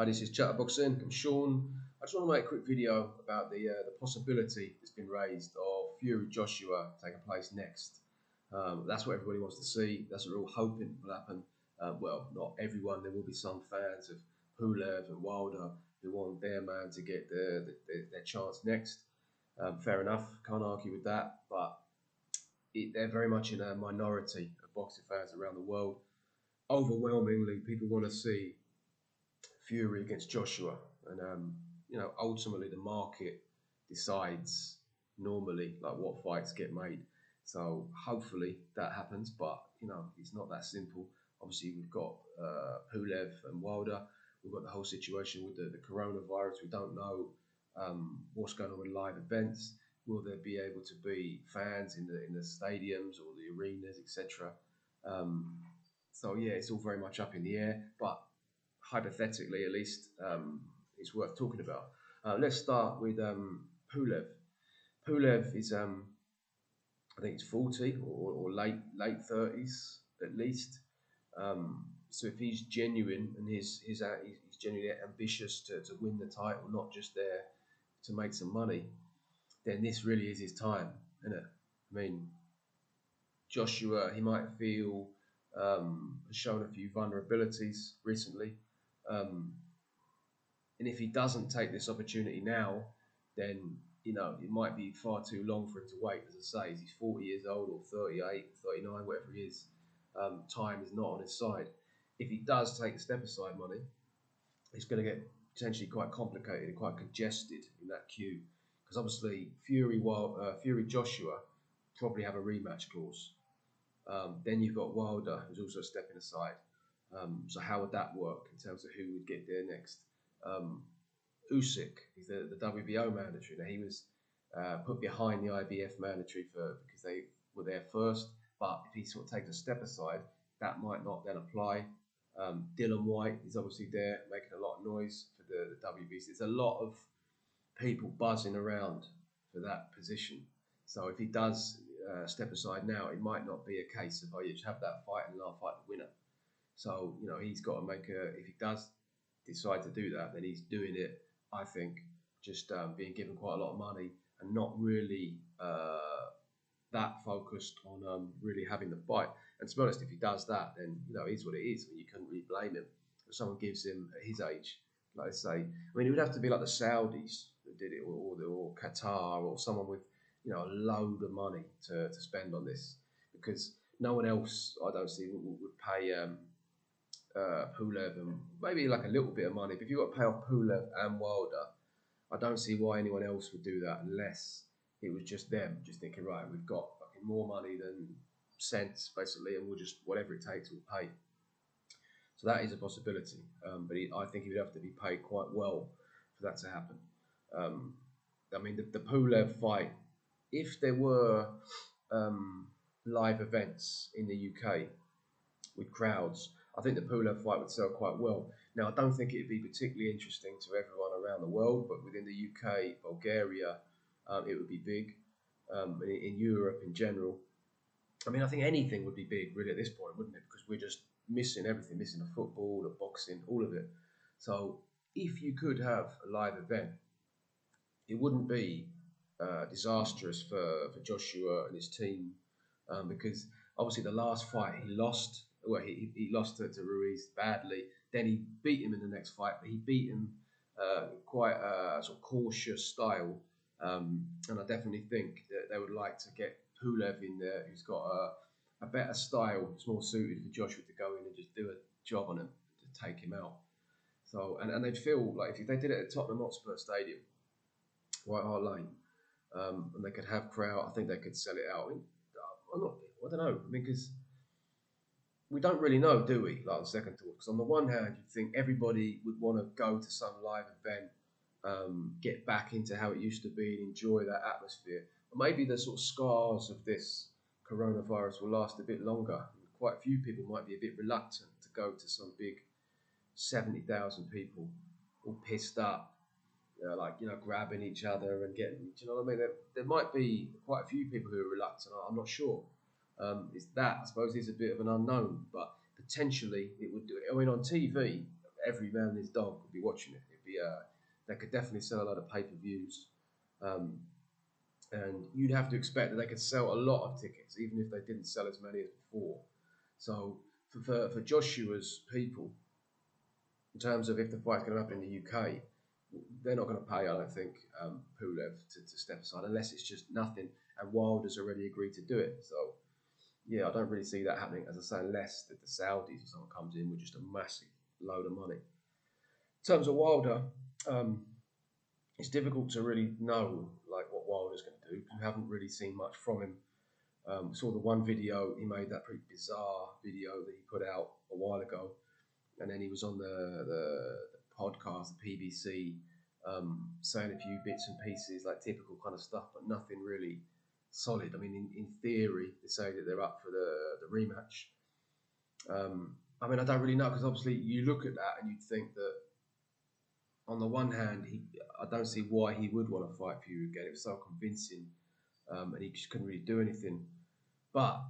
Hi, this is Chatterboxing. I'm Sean. I just want to make a quick video about the possibility that's been raised of Fury Joshua taking place next. That's what everybody wants to see. That's what we're all hoping will happen. Well, not everyone. There will be some fans of Pulev and Wilder who want their man to get their chance next. Fair enough. Can't argue with that. But they're very much in a minority of boxing fans around the world. Overwhelmingly, people want to see Fury against Joshua, and ultimately the market decides normally like what fights get made. So hopefully that happens, but it's not that simple. Obviously we've got Pulev and Wilder. We've got the whole situation with the coronavirus. We don't know what's going on with live events. Will there be able to be fans in the stadiums or the arenas, etc.? So yeah, it's all very much up in the air, but hypothetically at least, it's worth talking about. Let's start with Pulev. Pulev is, I think he's 40 or late 30s at least. So if he's genuine and he's genuinely ambitious to win the title, not just there to make some money, then this really is his time, isn't it? I mean, Joshua, he might feel has shown a few vulnerabilities recently. And if he doesn't take this opportunity now, then it might be far too long for him to wait. As I say, he's 40 years old or 38, 39, whatever he is. Time is not on his side. If he does take the step aside money, it's going to get potentially quite complicated and quite congested in that queue, because obviously Fury Joshua probably have a rematch clause. Then you've got Wilder, who's also stepping aside. So how would that work in terms of who would get there next? Usyk, he's the WBO mandatory. Now he was put behind the IBF mandatory because they were there first. But if he sort of takes a step aside, that might not then apply. Dylan White is obviously there, making a lot of noise for the WBC. There's a lot of people buzzing around for that position. So if he does step aside now, it might not be a case of, oh, you just have that fight and I'll fight the winner. So, he's got to make if he does decide to do that, then he's doing it, I think, just being given quite a lot of money and not really that focused on really having the fight. And to be honest, if he does that, then, it is what it is. I mean, you couldn't really blame him. If someone gives him, at his age, like I say, I mean, it would have to be like the Saudis that did it, or Qatar, or someone with, a load of money to spend on this, because no one else, I don't see, would pay Pulev and maybe like a little bit of money. But if you've got to pay off Pulev and Wilder, I don't see why anyone else would do that unless it was just them, just thinking, right, we've got fucking more money than sense, basically, and we'll just, whatever it takes, we'll pay. So that is a possibility. But I think he would have to be paid quite well for that to happen. I mean, the Pulev fight, if there were live events in the UK with crowds, I think the Pulev fight would sell quite well. Now, I don't think it would be particularly interesting to everyone around the world, but within the UK, Bulgaria, it would be big. In Europe in general, I mean, I think anything would be big really at this point, wouldn't it? Because we're just missing everything, missing the football, the boxing, all of it. So if you could have a live event, it wouldn't be disastrous for Joshua and his team, because obviously the last fight he lost. Well, he lost to Ruiz badly. Then he beat him in the next fight, but he beat him quite a sort of cautious style. And I definitely think that they would like to get Pulev in there, who's got a better style. It's more suited for Joshua to go in and just do a job on him, to take him out. So, and they'd feel like if they did it at Tottenham Hotspur Stadium, White Hart Lane, and they could have crowd, I think they could sell it out. I don't know. I mean, because we don't really know, do we? Like the second talk, because on the one hand, you'd think everybody would want to go to some live event, get back into how it used to be, and enjoy that atmosphere. But maybe the sort of scars of this coronavirus will last a bit longer. Quite a few people might be a bit reluctant to go to some big 70,000 people, all pissed up, grabbing each other and getting. Do you know what I mean? There might be quite a few people who are reluctant. I'm not sure. I suppose, is a bit of an unknown, but potentially it would do it. I mean, on TV, every man and his dog would be watching it. It'd be they could definitely sell a lot of pay-per-views, um, and you'd have to expect that they could sell a lot of tickets, even if they didn't sell as many as before. So for Joshua's people, in terms of if the fight's going to happen in the UK, they're not going to pay, I don't think, Pulev to step aside unless it's just nothing. And Wilder's already agreed to do it. So, yeah, I don't really see that happening, as I say, unless the Saudis or someone comes in with just a massive load of money. In terms of Wilder, um, it's difficult to really know like what Wilder's going to do. We haven't really seen much from him. Saw the one video he made, that pretty bizarre video that he put out a while ago, and then he was on the podcast, the PBC, saying a few bits and pieces, like typical kind of stuff, but nothing really solid. I mean, in theory, they say that they're up for the rematch. I mean, I don't really know, because obviously you look at that and you'd think that on the one hand, I don't see why he would want to fight Fury again. It was so convincing, and he just couldn't really do anything. But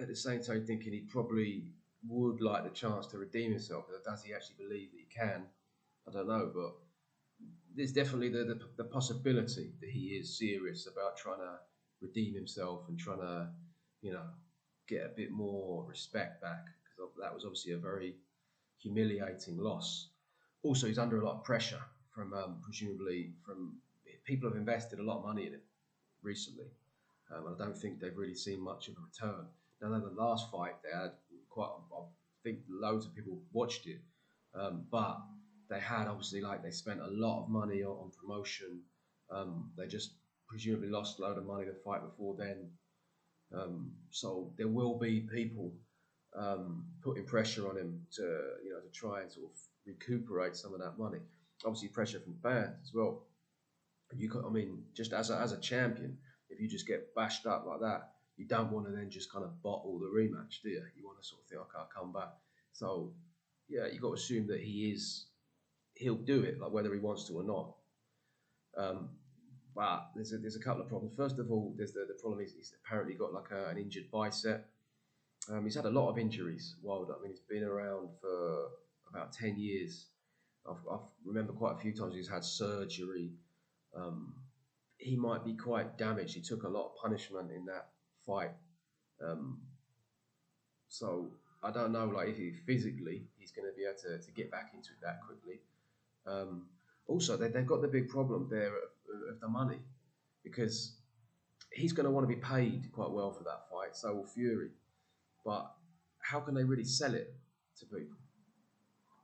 at the same time, thinking he probably would like the chance to redeem himself. Does he actually believe that he can? I don't know, but there's definitely the possibility that he is serious about trying to redeem himself and trying to, get a bit more respect back, because that was obviously a very humiliating loss. Also, he's under a lot of pressure from presumably from people have invested a lot of money in him recently. I don't think they've really seen much of a return. Now, the last fight they had I think loads of people watched it, but they had obviously they spent a lot of money on promotion. They just presumably lost a load of money the fight before then. So there will be people putting pressure on him to try and sort of recuperate some of that money. Obviously, pressure from fans as well. Just as a champion, if you just get bashed up like that, you don't want to then just kind of bottle the rematch, do you? You want to sort of think, okay, I'll come back. So, yeah, you got to assume that he'll do it, like whether he wants to or not. But there's a couple of problems. First of all, there's the problem he's apparently got an injured bicep. He's had a lot of injuries, Wilder. I mean, he's been around for about 10 years. I remember quite a few times he's had surgery. He might be quite damaged. He took a lot of punishment in that fight. So I don't know, if physically he's going to be able to get back into it that quickly. Also, they've got the big problem there of the money, because he's going to want to be paid quite well for that fight. So will Fury. But how can they really sell it to people?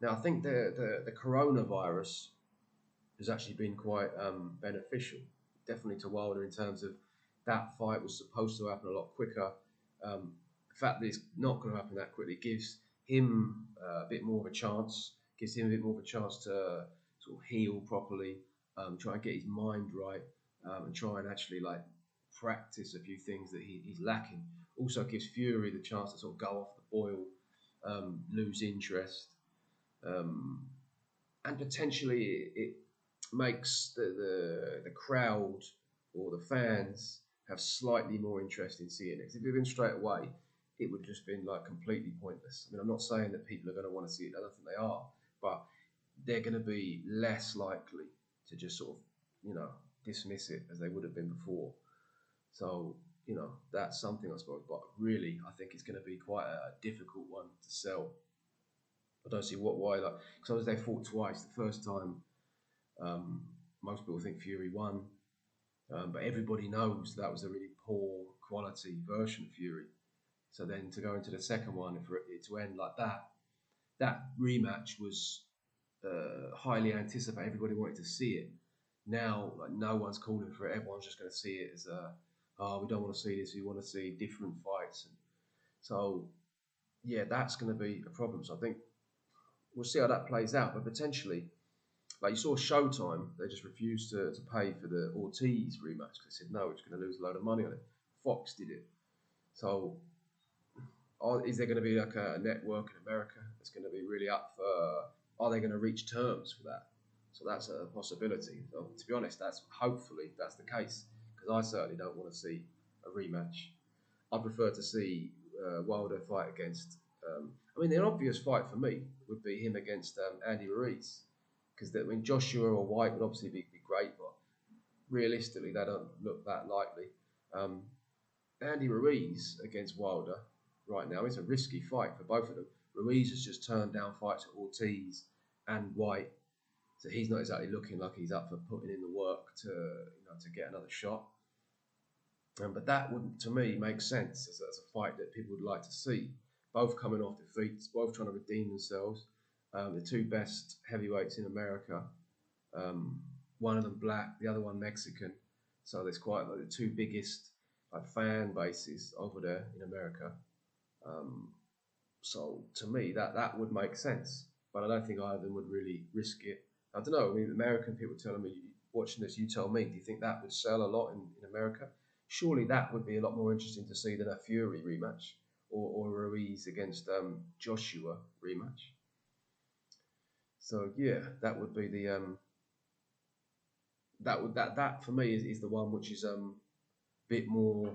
Now, I think the coronavirus has actually been quite beneficial, definitely to Wilder, in terms of that fight was supposed to happen a lot quicker. The fact that it's not going to happen that quickly gives him a bit more of a chance, gives him a bit more of a chance to sort of heal properly, try and get his mind right, and try and actually practice a few things that he's lacking. Also gives Fury the chance to sort of go off the boil, lose interest, and potentially it makes the crowd or the fans have slightly more interest in seeing it. If it had been straight away, it would have just been completely pointless. I mean, I'm not saying that people are going to want to see it. I don't think they are, but they're going to be less likely to just sort of dismiss it as they would have been before. So that's something, I suppose. But really, I think it's going to be quite a difficult one to sell. I don't see why. Because they fought twice. The first time, most people think Fury won, but everybody knows that was a really poor quality version of Fury. So then to go into the second one and for it to end like that rematch was highly anticipated. Everybody wanted to see it. Now, no one's calling for it. Everyone's just going to see it as we don't want to see this. We want to see different fights. And so, yeah, that's going to be a problem. So I think we'll see how that plays out. But potentially, you saw Showtime, they just refused to pay for the Ortiz rematch because they said, no, we're just going to lose a load of money on it. Fox did it. So is there going to be a network in America that's going to be really up for, are they going to reach terms for that? So that's a possibility. So, to be honest, hopefully that's the case, because I certainly don't want to see a rematch. I prefer to see Wilder fight against I mean, the obvious fight for me would be him against Andy Ruiz, because I mean Joshua or White would obviously be great, but realistically they don't look that likely. Um, Andy Ruiz against Wilder right now is a risky fight for both of them. Ruiz has just turned down fights at Ortiz and White, so he's not exactly looking like he's up for putting in the work to get another shot. But that would, to me, make sense as a fight that people would like to see. Both coming off defeats, both trying to redeem themselves. The two best heavyweights in America. Um, one of them black, the other one Mexican. So there's quite like the two biggest like fan bases over there in America. Um, so to me, that would make sense. But I don't think either of them would really risk it. I don't know. I mean, American people telling me, watching this, you tell me, do you think that would sell a lot in America? Surely that would be a lot more interesting to see than a Fury rematch or Ruiz against Joshua rematch. So yeah, that would be the that for me is the one which is bit more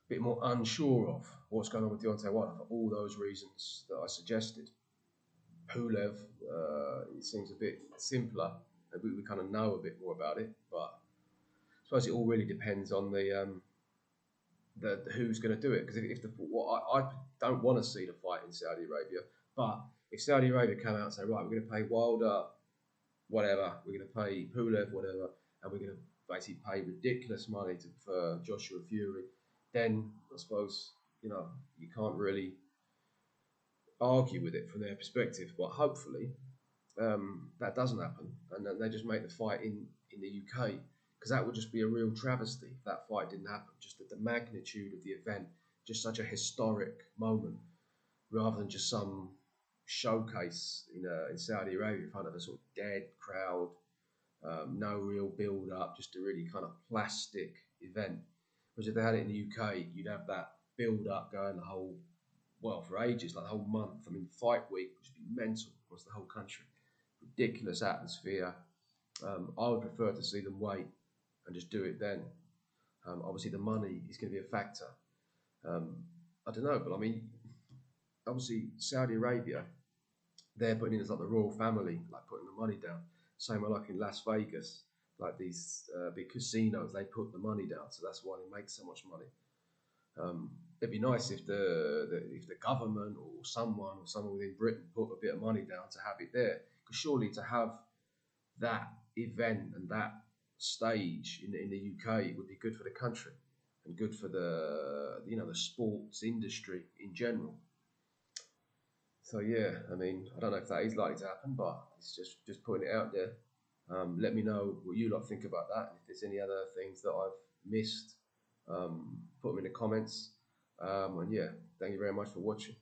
bit more unsure of what's going on with Deontay Wilder for all those reasons that I suggested. Pulev, it seems a bit simpler. We kind of know a bit more about it, but I suppose it all really depends on the who's going to do it. Because if the what I don't want to see the fight in Saudi Arabia, but if Saudi Arabia come out and say, right, we're going to pay Wilder whatever, we're going to pay Pulev whatever, and we're going to basically pay ridiculous money for Joshua Fury, then I suppose you can't really argue with it from their perspective. But hopefully that doesn't happen, and then they just make the fight in the UK, because that would just be a real travesty if that fight didn't happen. Just the magnitude of the event, just such a historic moment, rather than just some showcase in Saudi Arabia in front of a sort of dead crowd, no real build up, just a really kind of plastic event. Whereas if they had it in the UK, you'd have that build up going the whole, well, for ages, like the whole month. I mean, fight week would just be mental across the whole country. Ridiculous atmosphere. I would prefer to see them wait and just do it then. Obviously, the money is going to be a factor. Um, I don't know, but I mean, obviously, Saudi Arabia, they're putting in as like the royal family, like putting the money down. Same like in Las Vegas, like these big casinos, they put the money down, so that's why they make so much money. It'd be nice if the government or someone within Britain put a bit of money down to have it there, because surely to have that event and that stage in the UK would be good for the country and good for the sports industry in general. So yeah, I mean, I don't know if that is likely to happen, but it's just putting it out there. Let me know what you lot think about that. If there's any other things that I've missed, put them in the comments. And yeah, thank you very much for watching.